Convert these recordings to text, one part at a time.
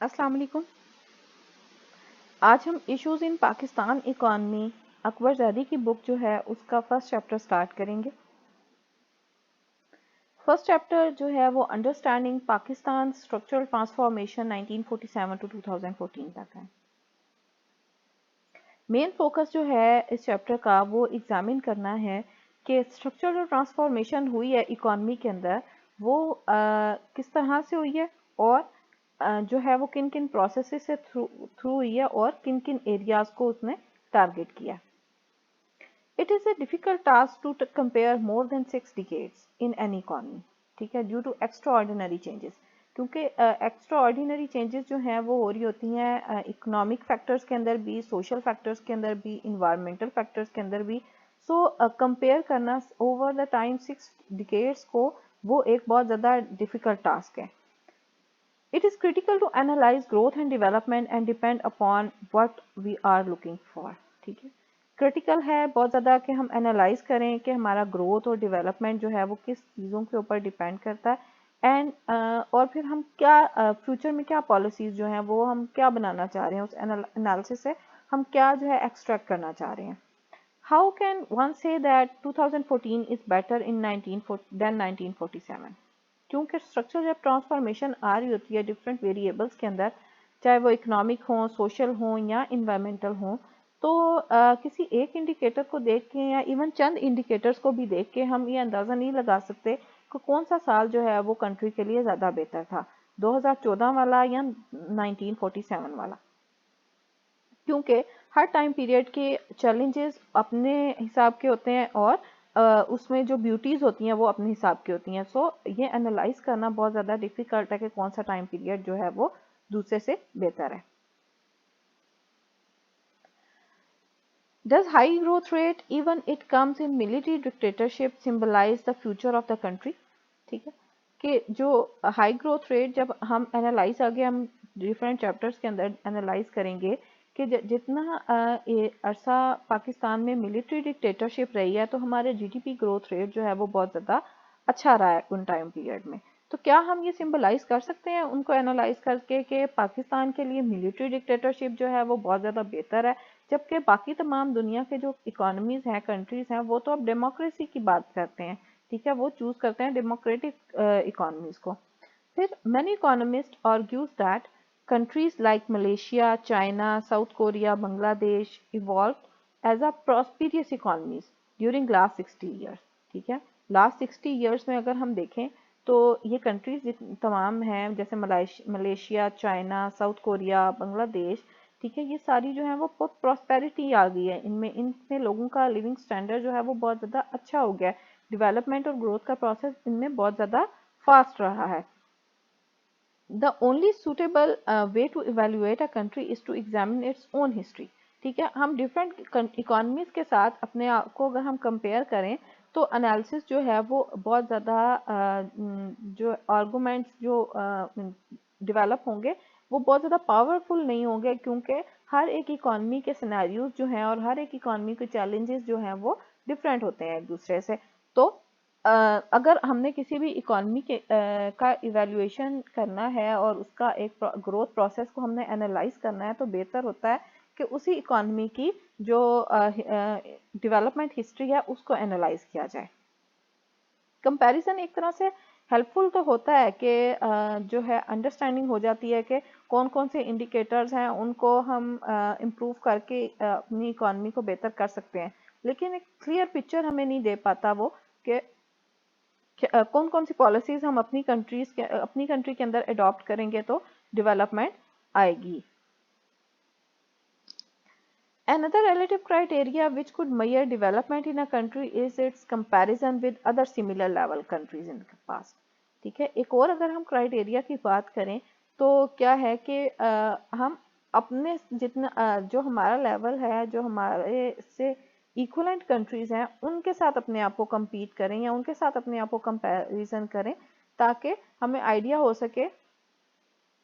अस्सलाम वालेकुम। आज हम issues in Pakistan economy Akbar Zaidi की बुक जो है उसका फर्स्ट चैप्टर स्टार्ट करेंगे। फर्स्ट चैप्टर जो है वो understanding Pakistan structural transformation 1947 to 2014 तक है। मेन फोकस जो है इस चैप्टर का वो एग्जामिन करना है कि स्ट्रक्चरल ट्रांसफॉर्मेशन हुई है इकॉनमी के अंदर वो किस तरह से हुई है और जो है वो किन किन प्रोसेस से थ्रू हुई है और किन किन एरियाज को उसने टारगेट किया। It is a difficult task to compare more than 6 decades in an economy, ठीक है, due to extraordinary changes, क्योंकि एक्स्ट्रा ऑर्डिनरी चेंजेस जो हैं वो हो रही होती हैं इकोनॉमिक फैक्टर्स के अंदर भी, सोशल फैक्टर्स के अंदर भी, इन्वायरमेंटल फैक्टर्स के अंदर भी। सो कंपेयर करना ओवर द टाइम 6 डिकेड्स को वो एक बहुत ज़्यादा डिफिकल्ट टास्क है। It is critical to analyze growth and development and depend upon what we are looking for, ठीक है। क्रिटिकल है बहुत ज़्यादा कि हम एनालाइज करें कि हमारा ग्रोथ और डेवलपमेंट जो है वो किस चीज़ों के ऊपर डिपेंड करता है एंड और फिर हम क्या फ्यूचर में क्या पॉलिसीज़ जो हैं वो हम क्या बनाना चाह रहे हैं, उस एनालिसिस से हम क्या जो है एक्सट्रैक्ट करना चाह रहे हैं। How can one say that 2014 is better in 1947? क्योंकि स्ट्रक्चर जब ट्रांसफॉर्मेशन आ रही होती है डिफरेंट वेरिएबल्स के अंदर, चाहे वो इकोनॉमिक हो, सोशल हो या इन्वायरमेंटल हो, तो किसी एक इंडिकेटर को देख के या इवन चंद इंडिकेटर्स को भी देख के हम ये अंदाज़ा नहीं लगा सकते कि कौन सा साल जो है वो कंट्री के लिए ज़्यादा बेहतर था, 2014 वाला या 1947 वाला, क्योंकि हर टाइम पीरियड के चैलेंजेस अपने हिसाब के होते हैं और उसमें जो ब्यूटीज़ होती हैं वो अपने हिसाब की होती हैं। सो ये एनालाइज करना बहुत ज़्यादा डिफिकल्ट है कि कौन सा टाइम पीरियड जो है वो दूसरे से बेहतर है। Does high growth rate even it comes in military dictatorship symbolize the future of the country? ठीक है, कि जो हाई ग्रोथ रेट जब हम एनालाइज आगे हम डिफरेंट चैप्टर्स के अंदर एनालाइज करेंगे कि जितना अरसा पाकिस्तान में मिलिट्री डिक्टेटरशिप रही है तो हमारे जीडीपी ग्रोथ रेट जो है वो बहुत ज़्यादा अच्छा रहा है उन टाइम पीरियड में। तो क्या हम ये सिंबलाइज कर सकते हैं उनको एनालाइज करके कि पाकिस्तान के लिए मिलिट्री डिक्टेटरशिप जो है वो बहुत ज़्यादा बेहतर है, जबकि बाकी तमाम दुनिया के जो इकोनॉमीज हैं, कंट्रीज हैं, वो तो अब डेमोक्रेसी की बात करते हैं, ठीक है, वो चूज करते हैं डेमोक्रेटिक इकोनॉमीज को। फिर many economists argues that countries like Malaysia, China, South Korea, Bangladesh evolved as a prosperous economies during last 60 years, ठीक है। लास्ट 60 years में अगर हम देखें तो ये कंट्रीज तमाम हैं, जैसे Malaysia, China, south Korea, Bangladesh, ठीक है, ये सारी जो है वो बहुत प्रॉस्पेरिटी आ गई है इनमें, इनमें लोगों का लिविंग स्टैंडर्ड जो है वो बहुत ज़्यादा अच्छा हो गया है, डेवलपमेंट और ग्रोथ का प्रोसेस इनमें बहुत ज़्यादा फास्ट रहा है। The only suitable way to evaluate a country is to examine its own history, ठीक है। हम डिफरेंट इकोनॉमीज के साथ अपने आप को अगर हम कंपेयर करें तो एनालिसिस जो है वो बहुत ज़्यादा जो आर्गूमेंट्स जो डेवलप होंगे वो बहुत ज़्यादा पावरफुल नहीं होंगे, क्योंकि हर एक इकोनॉमी के सिनेरियोज जो हैं और हर एक इकोनॉमी के चैलेंजेस जो हैं वो डिफरेंट होते हैं एक दूसरे से। तो अगर हमने किसी भी इकोनॉमी के का इवैल्यूएशन करना है और उसका एक ग्रोथ प्रोसेस को हमने एनालाइज करना है तो बेहतर होता है कि उसी इकोनॉमी की जो डेवलपमेंट हिस्ट्री है उसको एनालाइज किया जाए। कंपैरिजन एक तरह से हेल्पफुल तो होता है कि जो है अंडरस्टैंडिंग हो जाती है कि कौन कौन से इंडिकेटर्स हैं उनको हम इम्प्रूव करके अपनी इकोनॉमी को बेहतर कर सकते हैं, लेकिन एक क्लियर पिक्चर हमें नहीं दे पाता वो कि कौन कौन सी पॉलिसीज हम अपनी कंट्री के अंदर अडॉप्ट करेंगे तो डेवलपमेंट आएगी। Another relative criteria which could measure development in a country is its comparison with other similar level countries in the past, ठीक है। एक और अगर हम क्राइटेरिया की बात करें तो क्या है कि हम अपने जितना जो हमारा लेवल है, जो हमारे से इक्वलेंट कंट्रीज हैं उनके साथ अपने आप को compete करें या उनके साथ अपने आप को कंपैरिजन करें, ताकि हमें आइडिया हो सके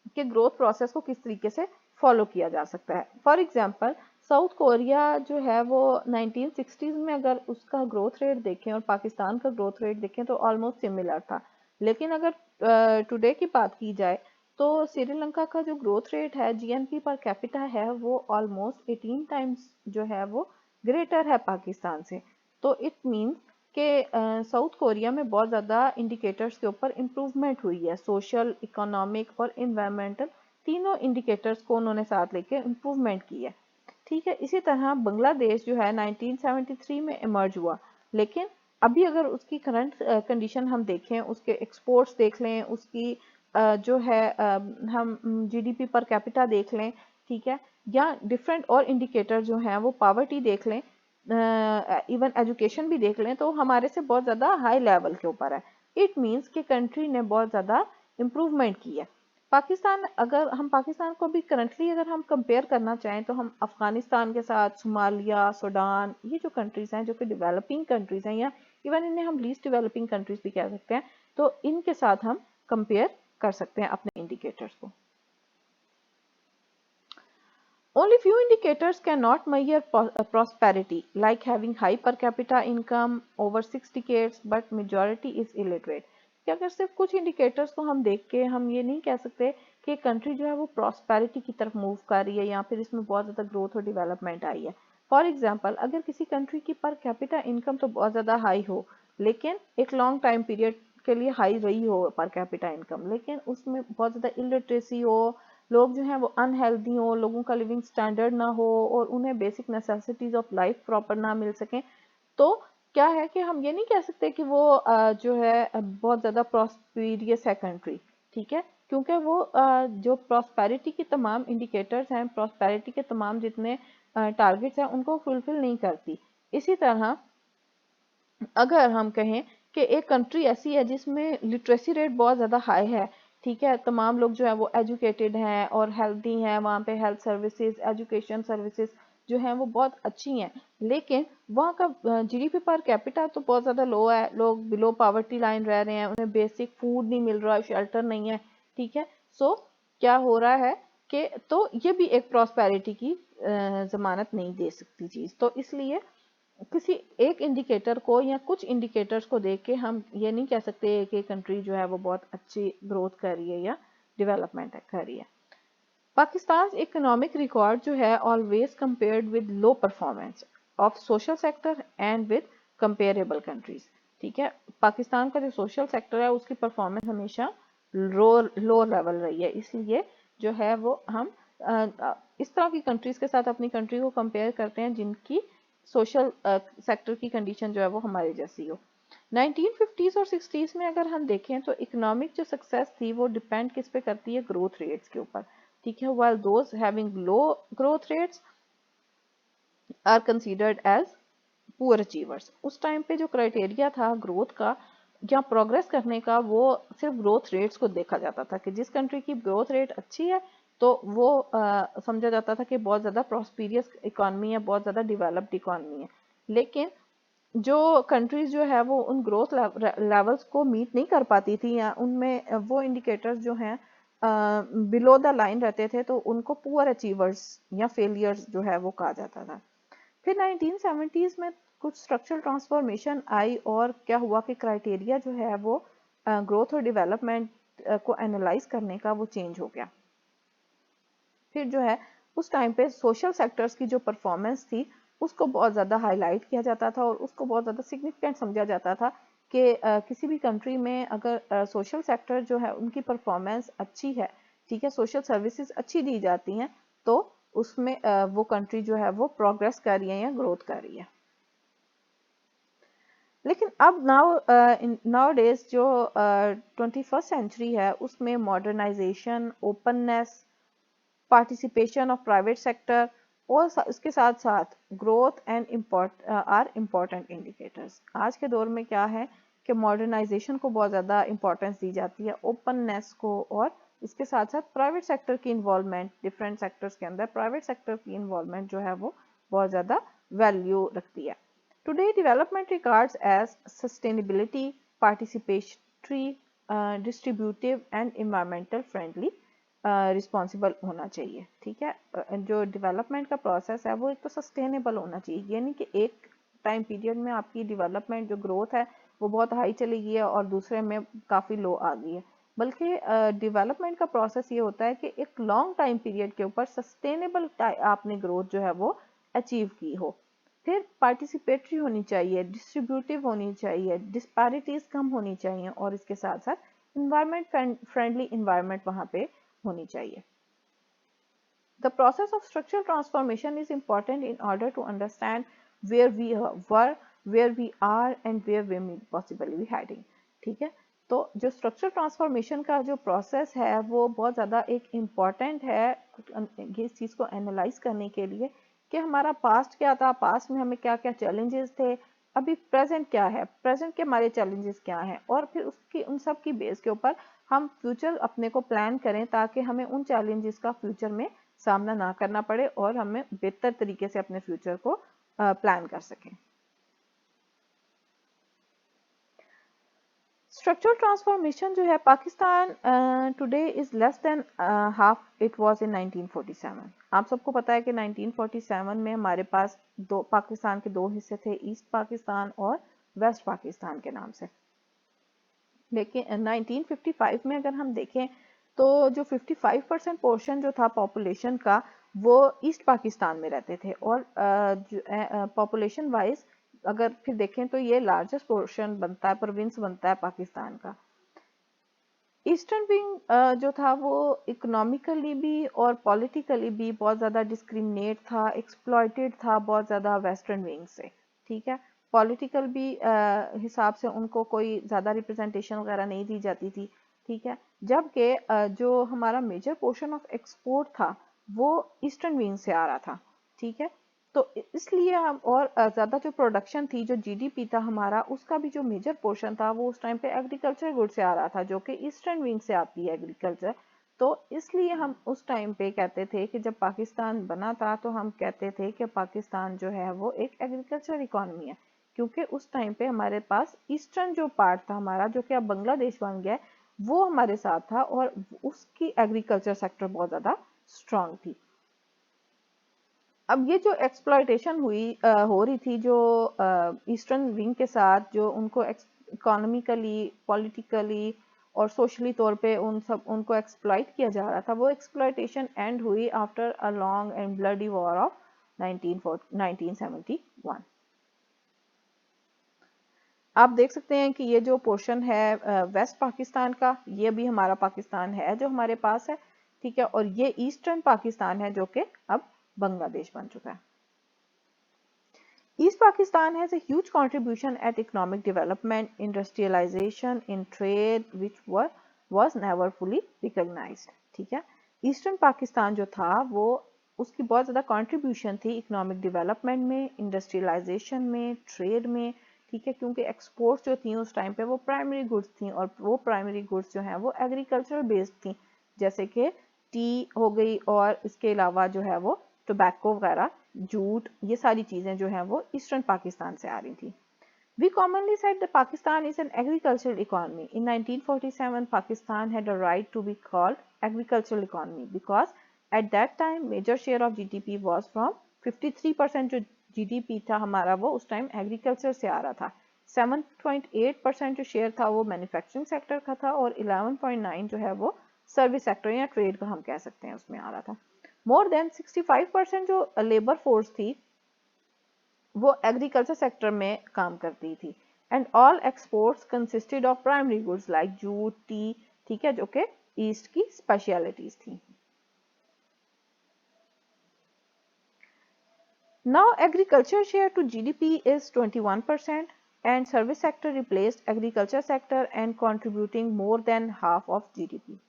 कि ग्रोथ प्रोसेस को किस तरीके से फॉलो किया जा सकता है। फॉर एग्जांपल साउथ कोरिया जो है वो 1960s में अगर उसका ग्रोथ रेट देखें और पाकिस्तान का ग्रोथ रेट देखें तो ऑलमोस्ट सिमिलर था, लेकिन अगर टुडे की बात की जाए तो श्रीलंका का जो ग्रोथ रेट है जीएनपी पर कैपिटा है वो ऑलमोस्ट 18 टाइम्स जो है वो ग्रेटर है पाकिस्तान से। तो इट मीन्स कि साउथ कोरिया में बहुत ज़्यादा इंडिकेटर्स के ऊपर इम्प्रूवमेंट हुई है, सोशल, इकोनॉमिक और इन्वायरमेंटल तीनों इंडिकेटर्स को उन्होंने साथ लेके इम्प्रूवमेंट की है। ठीक है, इसी तरह बांग्लादेश जो है 1973 में इमर्ज हुआ, लेकिन अभी अगर उसकी करंट कंडीशन हम देखें, उसके एक्सपोर्ट्स देख लें, उसकी जो है हम जीडीपी पर कैपिटा देख लें, ठीक है, या डिफरेंट और इंडिकेटर जो हैं वो पावर्टी देख लें, इवन एजुकेशन भी देख लें, तो हमारे से बहुत ज़्यादा हाई लेवल के ऊपर है। इट मीन्स कि कंट्री ने बहुत ज़्यादा इम्प्रूवमेंट की है। पाकिस्तान, अगर हम पाकिस्तान को भी करंटली अगर हम कंपेयर करना चाहें तो हम अफगानिस्तान के साथ, सोमालिया, सूडान, ये जो कंट्रीज़ हैं जो कि डेवलपिंग कंट्रीज़ हैं, या इवन इन्हें हम लीस्ट डेवलपिंग कंट्रीज़ भी कह सकते हैं, तो इनके साथ हम कंपेयर कर सकते हैं अपने इंडिकेटर्स को। Only few indicators cannot measure prosperity, like having high per capita income over 6 decades, but majority is illiterate. कि अगर सिर्फ कुछ इंडिकेटर्स को हम देख के हम ये नहीं कह सकते कि कंट्री जो है वो प्रॉस्पेरिटी की तरफ मूव कर रही है या फिर इसमें बहुत ज़्यादा ग्रोथ और डेवलपमेंट आई है। फॉर एग्जांपल, अगर किसी कंट्री की पर कैपिटा इनकम तो बहुत ज़्यादा हाई हो, लेकिन एक लॉन्ग टाइम पीरियड के लिए हाई रही हो पर कैपिटा इनकम, लेकिन उसमें बहुत ज़्यादा इलिटरेसी हो, लोग जो हैं वो अनहेल्दी हो, लोगों का लिविंग स्टैंडर्ड ना हो और उन्हें basic necessities of life proper ना मिल सकें, तो क्या है कि हम ये नहीं कह सकते कि वो जो है बहुत ज़्यादा प्रॉस्पेरियस है कंट्री। ठीक है, क्योंकि वो जो प्रॉस्पेरिटी के तमाम इंडिकेटर्स हैं, प्रॉस्पेरिटी के तमाम जितने टारगेट्स हैं उनको फुलफिल नहीं करती। इसी तरह अगर हम कहें कि एक कंट्री ऐसी है जिसमें लिटरेसी रेट बहुत ज़्यादा हाई है, ठीक है, तमाम लोग जो है वो एजुकेटेड हैं और हेल्दी हैं, वहाँ पे हेल्थ सर्विसेज, एजुकेशन सर्विसेज जो हैं वो बहुत अच्छी हैं, लेकिन वहाँ का जीडीपी पर कैपिटा तो बहुत ज़्यादा लो है, लोग बिलो पावर्टी लाइन रह रहे हैं, उन्हें बेसिक फूड नहीं मिल रहा, शेल्टर नहीं है। ठीक है, सो क्या हो रहा है कि तो ये भी एक प्रॉस्पेरिटी की जमानत नहीं दे सकती चीज़। तो इसलिए किसी एक इंडिकेटर को या कुछ इंडिकेटर्स को देख के हम ये नहीं कह सकते कि कंट्री जो है वो बहुत अच्छी ग्रोथ कर रही है या डेवलपमेंट कर रही है। पाकिस्तान इकोनॉमिक रिकॉर्ड जो है always compared with low performance of social sector and with comparable countries. ठीक है, पाकिस्तान का जो सोशल सेक्टर है उसकी परफॉर्मेंस हमेशा लो लेवल रही है, इसलिए जो है वो हम इस तरह की कंट्रीज के साथ अपनी कंट्री को कंपेयर करते हैं जिनकी सोशल सेक्टर की कंडीशन जो है वो हमारे जैसी हो। 1950s और 60s में अगर हम देखें तो इकोनॉमिक जो सक्सेस थी वो डिपेंड किस पे करती है, ग्रोथ रेट्स के ऊपर। ठीक है, while those having low growth rates are considered as poor achievers. उस टाइम पे जो क्राइटेरिया था ग्रोथ का या प्रोग्रेस करने का, वो सिर्फ ग्रोथ रेट्स को देखा जाता था कि जिस कंट्री की ग्रोथ रेट अच्छी है तो वो समझा जाता था कि बहुत ज़्यादा प्रॉस्पेरियस इकॉनमी है, बहुत ज़्यादा डेवलप्ड इकॉनमी है। लेकिन जो कंट्रीज जो है वो उन ग्रोथ लेवल्स को मीट नहीं कर पाती थी या उनमें वो इंडिकेटर्स जो हैं बिलो द लाइन रहते थे, तो उनको पुअर अचीवर्स या फेलियर्स जो है वो कहा जाता था। फिर 1970s में कुछ स्ट्रक्चरल ट्रांसफॉर्मेशन आई और क्या हुआ कि क्राइटेरिया जो है वो ग्रोथ और डेवलपमेंट को एनालाइज करने का वो चेंज हो गया। फिर जो है उस टाइम पे सोशल सेक्टर्स की जो परफॉर्मेंस थी उसको बहुत ज़्यादा हाईलाइट किया जाता था और उसको बहुत ज़्यादा सिग्निफिकेंट समझा जाता था कि किसी भी कंट्री में अगर सोशल सेक्टर जो है उनकी परफॉर्मेंस अच्छी है, ठीक है, सोशल सर्विसेज अच्छी दी जाती हैं, तो उसमें वो कंट्री जो है वो प्रोग्रेस कर रही है या ग्रोथ कर रही है। लेकिन अब नाउ डेज जो 21st सेंचुरी है उसमें modernisation, openness, participation of private sector और इसके साथ साथ growth and are important indicators. आज के दौर में क्या है कि मॉडर्नाइजेशन को बहुत ज़्यादा इंपॉर्टेंस दी जाती है, ओपननेस को, और इसके साथ साथ प्राइवेट सेक्टर की इन्वॉल्वमेंट, डिफरेंट सेक्टर्स के अंदर प्राइवेट सेक्टर की इन्वॉल्वमेंट जो है वो बहुत ज़्यादा वैल्यू रखती है। Today development regards as sustainability, participatory, distributive and environmental friendly responsible होना चाहिए। ठीक है, जो डेवलपमेंट का प्रोसेस है वो एक तो सस्टेनेबल होना चाहिए, यानी कि एक टाइम पीरियड में आपकी डेवलपमेंट जो ग्रोथ है वो बहुत हाई चली गई है और दूसरे में काफ़ी लो आ गई है। बल्कि डेवलपमेंट का प्रोसेस ये होता है कि एक लॉन्ग टाइम पीरियड के ऊपर सस्टेनेबल आपने ग्रोथ जो है वो अचीव की हो। फिर पार्टिसिपेटरी होनी चाहिए, डिस्ट्रीब्यूटिव होनी चाहिए, डिस्पैरिटीज कम होनी चाहिए, और इसके साथ साथ इन्वायरमेंट फ्रेंडली इन्वायरमेंट वहाँ पे होनी चाहिए। The process of structural transformation is important in order to understand where we were, where we are, and where we may possibly be heading. ठीक है, तो जो स्ट्रक्चरल ट्रांसफॉर्मेशन का जो प्रोसेस है वो बहुत ज़्यादा एक इम्पॉर्टेंट है इस चीज़ को एनालाइज करने के लिए कि हमारा पास्ट क्या था, पास्ट में हमें क्या क्या चैलेंजेस थे, अभी प्रेजेंट क्या है, प्रेजेंट के हमारे चैलेंजेस क्या हैं, और फिर उसकी उन सब की बेस के ऊपर हम फ्यूचर अपने को प्लान करें ताकि हमें उन चैलेंजेस का फ्यूचर में सामना ना करना पड़े और हमें बेहतर तरीके से अपने फ्यूचर को प्लान कर सकें। स्ट्रक्चरल ट्रांसफॉर्मेशन जो है Pakistan today is less than half it was in 1947। आप सबको पता है कि 1947 में हमारे पास पाकिस्तान के दो हिस्से थे, ईस्ट पाकिस्तान और वेस्ट पाकिस्तान के नाम से। लेकिन 1955 में अगर हम देखें तो जो 55% पोर्शन जो था पॉपुलेशन का वो ईस्ट पाकिस्तान में रहते थे, और पॉपुलेशन वाइज अगर फिर देखें तो ये लार्जेस्ट पोर्शन बनता है, प्रोविंस बनता है पाकिस्तान का। ईस्टर्न विंग जो था वो इकोनॉमिकली भी और पॉलिटिकली भी बहुत ज़्यादा डिस्क्रिमिनेट था, एक्सप्लॉइटेड था बहुत ज़्यादा वेस्टर्न विंग से। ठीक है, पॉलिटिकल भी हिसाब से उनको कोई ज़्यादा रिप्रेजेंटेशन वगैरह नहीं दी जाती थी। ठीक है, जबकि जो हमारा मेजर पोर्शन ऑफ एक्सपोर्ट था वो ईस्टर्न विंग से आ रहा था। ठीक है, तो इसलिए हम और ज़्यादा जो प्रोडक्शन थी, जो जीडीपी था हमारा, उसका भी जो मेजर पोर्शन था वो उस टाइम पे एग्रीकल्चर गुड से आ रहा था, जो कि ईस्टर्न विंग से आती है एग्रीकल्चर। तो इसलिए हम उस टाइम पे कहते थे कि जब पाकिस्तान बना था तो हम कहते थे कि पाकिस्तान जो है वो एक एग्रीकल्चर इकोनॉमी है, क्योंकि उस टाइम पे हमारे पास ईस्टर्न जो पार्ट था हमारा, जो कि अब बांग्लादेश बन गया, वो हमारे साथ था और उसकी एग्रीकल्चर सेक्टर बहुत ज़्यादा स्ट्रांग थी। अब ये जो एक्सप्लॉयटेशन हो रही थी जो ईस्टर्न विंग के साथ, जो उनको इकोनॉमिकली, पॉलिटिकली और सोशली तौर पे उनको एक्सप्लॉइट किया जा रहा था, वो एक्सप्लॉयटेशन एंड हुई after a long and bloody war of 1971। आप देख सकते हैं कि ये जो पोर्शन है वेस्ट पाकिस्तान का, ये भी हमारा पाकिस्तान है जो हमारे पास है। ठीक है, और ये ईस्टर्न पाकिस्तान है जो कि अब बांग्लादेश बन चुका है। East Pakistan has a huge contribution at economic development, industrialization, in trade, which was never fully recognized. ठीक है, ईस्टर्न पाकिस्तान जो था वो उसकी बहुत ज़्यादा कंट्रीब्यूशन थी इकोनॉमिक डेवलपमेंट में, इंडस्ट्रियलाइजेशन में, ट्रेड में। ठीक है, क्योंकि एक्सपोर्ट्स जो थी उस टाइम पे वो प्राइमरी गुड्स थी, और वो प्राइमरी गुड्स जो हैं वो एग्रीकल्चरल बेस्ड थी, जैसे कि टी हो गई, और इसके अलावा जो है वो टोबैको वगैरह, जूट, ये सारी चीज़ें जो हैं वो ईस्टर्न पाकिस्तान से आ रही थी। We commonly said that Pakistan is an agricultural economy. In 1947, Pakistan had a right to be called agricultural economy because at that time major share of GDP was from 53% जो GDP था हमारा वो उस time agriculture से आ रहा था, 7.8% जो share था वो मैन्युफैक्चरिंग सेक्टर का था, और 11.9 जो है वो सर्विस सेक्टर या ट्रेड का हम कह सकते हैं उसमें आ रहा था। मोर देन 65% जो लेबर फोर्स थी वो एग्रीकल्चर सेक्टर में काम करती थी, and all exports consisted of primary goods like jute, tea. ठीक है, जो कि ईस्ट की स्पेशलिटीज थी। Now agriculture share to GDP is 21%, and service sector replaced agriculture sector and contributing more than half of GDP.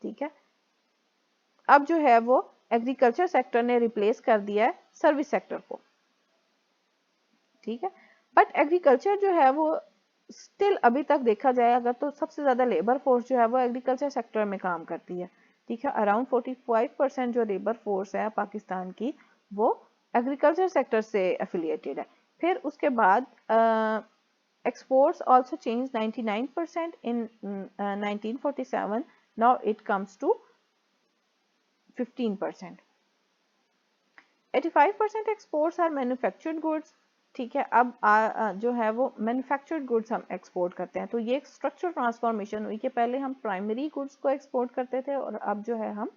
ठीक है, अब जो है वो एग्रीकल्चर सेक्टर ने रिप्लेस कर दिया है सर्विस सेक्टर को। ठीक है, बट एग्रीकल्चर जो है वो स्टिल अभी तक देखा जाए अगर तो सबसे ज़्यादा लेबर फोर्स जो है वो एग्रीकल्चर सेक्टर में काम करती है। ठीक है, अराउंड 45% जो लेबर फोर्स है पाकिस्तान की वो एग्रीकल्चर सेक्टर से एफिलिएटेड है। फिर उसके बाद exports also change 99% in 1947, now it comes to 15%. 85% exports are manufactured goods, ठीक है, अब जो है वो मैन्युफैक्चर्ड गुड्स हम एक्सपोर्ट करते हैं। तो ये एक स्ट्रक्चर ट्रांसफॉर्मेशन हुई कि पहले हम प्राइमरी गुड्स को एक्सपोर्ट करते थे और अब जो है हम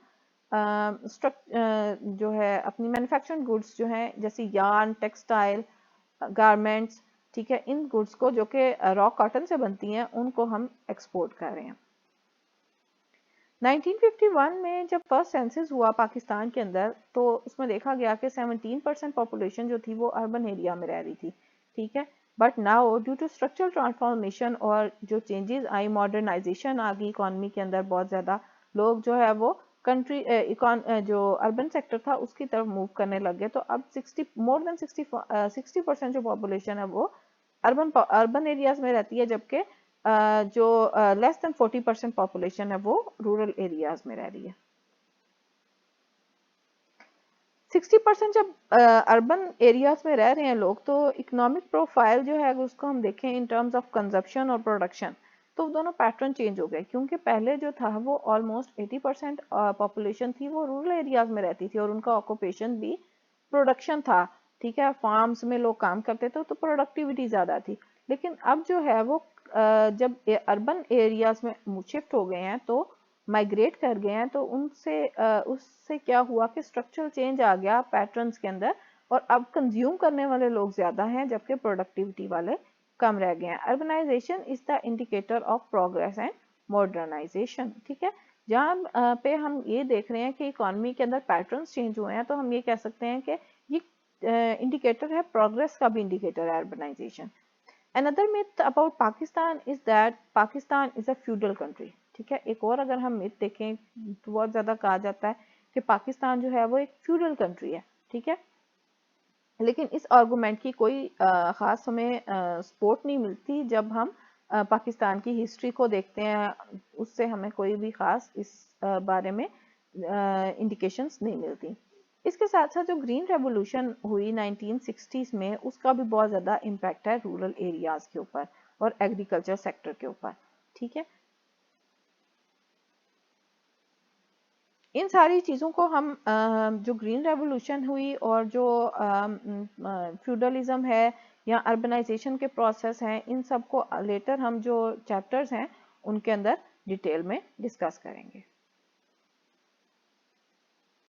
जो है अपनी मैन्युफैक्चर्ड गुड्स जो है जैसे यार्न, टेक्सटाइल, गारमेंट्स, ठीक है, इन गुड्स को जो कि रॉ कॉटन से बनती हैं उनको हम एक्सपोर्ट कर रहे हैं। 1951 में जब फर्स्ट सेंसस हुआ पाकिस्तान के अंदर तो उसमें देखा गया कि 17% पॉपुलेशन जो थी वो अर्बन एरिया में रह रही थी, ठीक है। But now due to structural transformation और जो चेंजेस आई, मॉडर्नाइजेशन आ गई इकोनॉमी के अंदर, बहुत ज़्यादा लोग जो है वो कंट्री जो अर्बन सेक्टर था उसकी तरफ मूव करने लग गए। तो अब 60% जो पॉपुलेशन है वो अर्बन एरियाज में रहती है, जबकि जो लेस देन 40% पॉपुलेशन है वो रूरल एरियाज में रह रही है। 60% जब अर्बन एरियाज में रह रहे हैं लोग, तो इकोनॉमिक प्रोफाइल जो है उसको हम देखें इन टर्म्स ऑफ कंजप्शन और प्रोडक्शन, तो दोनों पैटर्न चेंज हो गए। क्योंकि पहले जो था वो ऑलमोस्ट 80% पॉपुलेशन थी वो रूरल एरियाज में रहती थी और उनका ऑक्यूपेशन भी प्रोडक्शन था, ठीक है, फार्म्स में लोग काम करते थे तो प्रोडक्टिविटी ज़्यादा थी। लेकिन अब जो है वो जब अर्बन एरियाज में शिफ्ट हो गए हैं तो माइग्रेट कर गए हैं, तो उनसे उससे क्या हुआ कि स्ट्रक्चरल चेंज आ गया पैटर्न्स के अंदर और अब कंज्यूम करने वाले लोग ज़्यादा हैं जबकि प्रोडक्टिविटी वाले कम रह गए हैं। Urbanisation is the indicator of progress and modernisation, ठीक है। जहाँ पे हम ये देख रहे हैं कि इकोनॉमी के अंदर पैटर्न्स चेंज हुए हैं, तो हम ये कह सकते हैं कि ये इंडिकेटर है, प्रोग्रेस का भी इंडिकेटर है urbanisation. Another myth about Pakistan is that Pakistan is a feudal country, ठीक है। एक और अगर हम मिथ देखें तो बहुत ज़्यादा कहा जाता है कि पाकिस्तान जो है वो एक फ्यूडल कंट्री है, ठीक है। लेकिन इस आर्गूमेंट की कोई ख़ास हमें सपोर्ट नहीं मिलती। जब हम पाकिस्तान की हिस्ट्री को देखते हैं उससे हमें कोई भी ख़ास इस बारे में इंडिकेशंस नहीं मिलती। इसके साथ साथ जो ग्रीन रेवोल्यूशन हुई 1960s में, उसका भी बहुत ज़्यादा इम्पैक्ट है रूरल एरियाज़ के ऊपर और एग्रीकल्चर सेक्टर के ऊपर, ठीक है। इन सारी चीज़ों को हम जो ग्रीन रेवोल्यूशन हुई और जो फ्यूडलिज्म है या अर्बनाइजेशन के प्रोसेस हैं, इन सब को लेटर हम जो चैप्टर्स हैं उनके अंदर डिटेल में डिस्कस करेंगे।